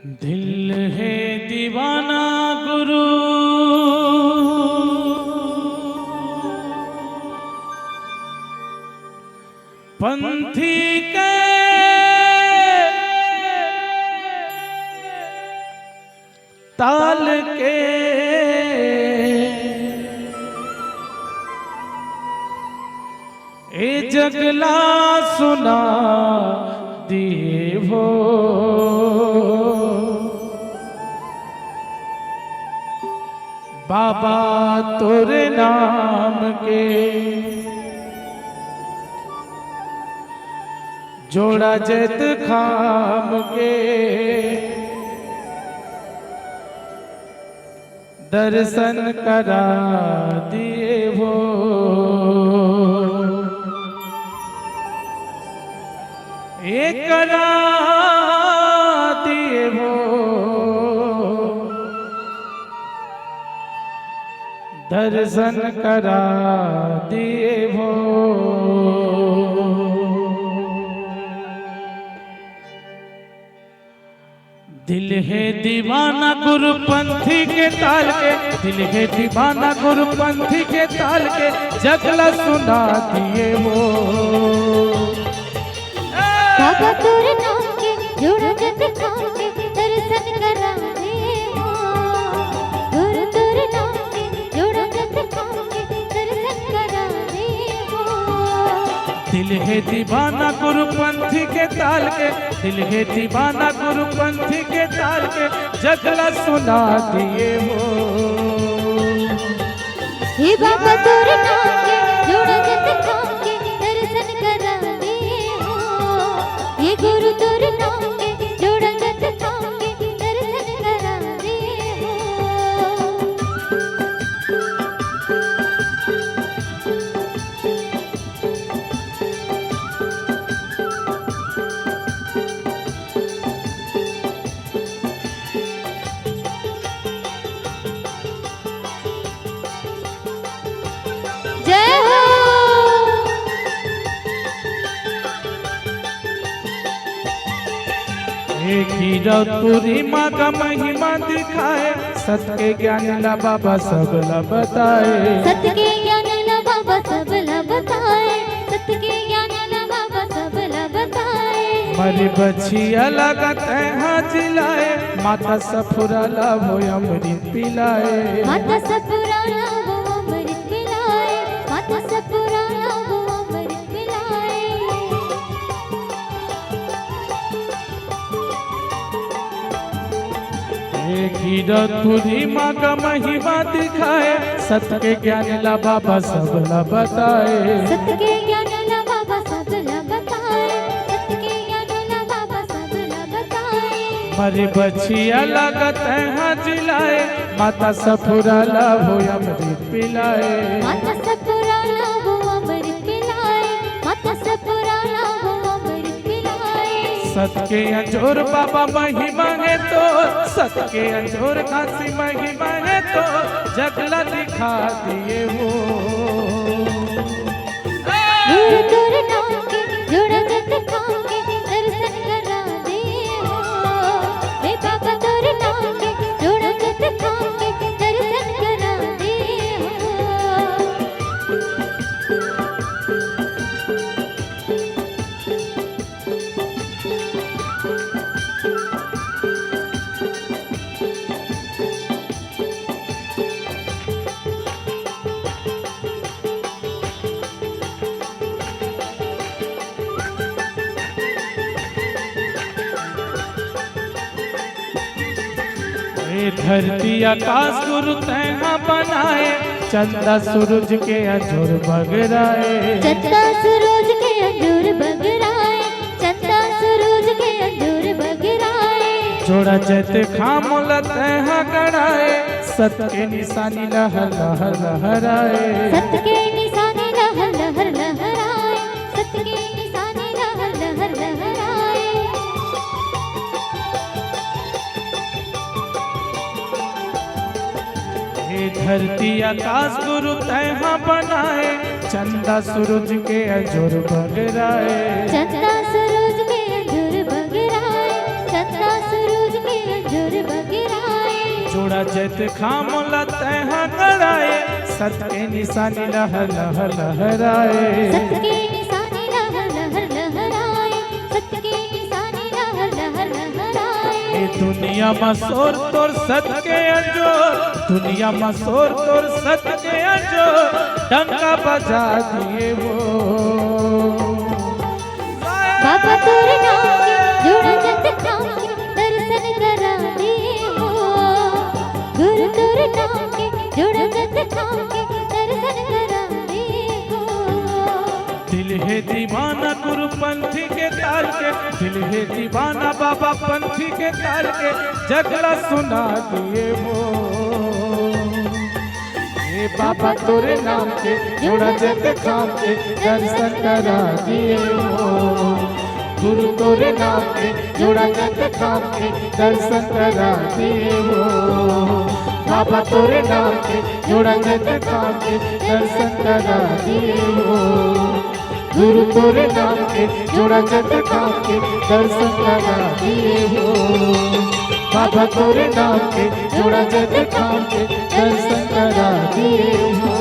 दिल है दीवाना गुरु पंथी के ताल के ए जगला सुना दिए हो बाबा तोरे नाम के जोड़ा जत खाम के दर्शन करा दिए हो एक करा दिए हो दर्शन करा दिए हो दिल है दीवाना गुरु पंथी के ताल के दिल है दीवाना गुरु पंथी के ताल के जगला सुना दिए वो बाबा तोरे नाम के जोड़ा जत खाम के दर्शन करा दे हो गुरु तोरे नाम के जोड़ा जत खाम के दर्शन करा दे हो दिल है दीवाना गुरु पंथी के ताल के दिल है दीवाना गुरु पंथी के ताल के जगला सुना दिए हो हे बाबा तोरे नाम के जोड़ा जत खाम के दर्शन करा दे हो ये गुरु तोरे नाम के जोड़ा जत खाम के दर्शन करा दे हो जय हो एक ही रतपुरी माँ का महिमा दिखाए सत्य के ज्ञान ला बाबा सबला बताए सत्य के ज्ञान ला बाबा सबला बताए सत्य के ज्ञान ला बाबा सबला बताए मरी बछिया लगत है हाँ जिलाए माता सफुरा ला वो अमृत पिलाए माता सपुराना वो अमृत पिलाए माता सपुराना वो अमृत पिलाए एक ही रतपुरी माँ का महिमा दिखाए सत्य के ज्ञान ला बाबा सबला बताए सत्य के ज्ञान ला बाबा सबला बताए सत्य के ज्ञान ला बाबा सबला बताए मरी बछिया लगत है हाँ जिलाए माता सफुरा ला वो अमृत पिलाए माता सपुराना वो अमृत पिलाए माता सपुराना वो अमृत पिलाए सत्य के अंजोर बाबा महिमा है तो सत्य के अंजोर काशी महिमा है तो जगला दिखा दिए हो गुरु तोरे नाम के जोड़ा जत खाम के दर्शन करा दे हो हे बाबा तोरे नाम के जोड़ा जत खाम के दर्शन करा दे हो ए धरती आकाश गुरु तैहा बनाए चंदा सूरज के अंजोर बगराए चंदा सूरज के अंजूर बगराए चंदा सूरज के अंजूर बगराए जोड़ा जत खामोला तैहा गड़ाए सत्य के निशानी लहर लहर लहराए सत्य के निशाने लहर लहर लहराए सत्य के निशाने लहर लहर लहराए हे धरती आकाश गुरु तैहा बनाए चंदा सूरज के अंजोर बगराए चंदा सूरज के अंजूर बगराए चंदा सूरज के जोड़ा जत खाम लते हंगड़ाए सत के निशानी लहर लहर लहराए सत के निशानी लहर लहर लहराए सत के निशानी लहर लहर लहराए ए दुनिया में शोर तोर सत के अंजोर दुनिया में शोर तोर सत के अंजोर डंका बजा दिए वो बाबा तोरे नाम के जोड़ा जत खाम के दर्शन करा दे हो गुरु तोरे नाम के जोड़ा जत खाम के दर्शन करा दे हो दिल है दीवाना गुरु पंथी के ताल के दिल है दीवाना बाबा पंथी के ताल के जगला सुना दिए वो ए बाबा तोरे नाम के जोड़ा जत खाम के दर्शन करा दिए वो गुरु तोरे नाम के जोड़ा जत खाम के दर्शन करा दिए वो बाबा तोरे नाम के जोड़ा जत खाम के दर्शन करा दिए वो गुरु तोरे नाम के जोड़ा जत खाम के दर्शन करा दिए वो बाबा तोरे नाम के जोड़ा जत खाम के दर्शन करा दिए हो।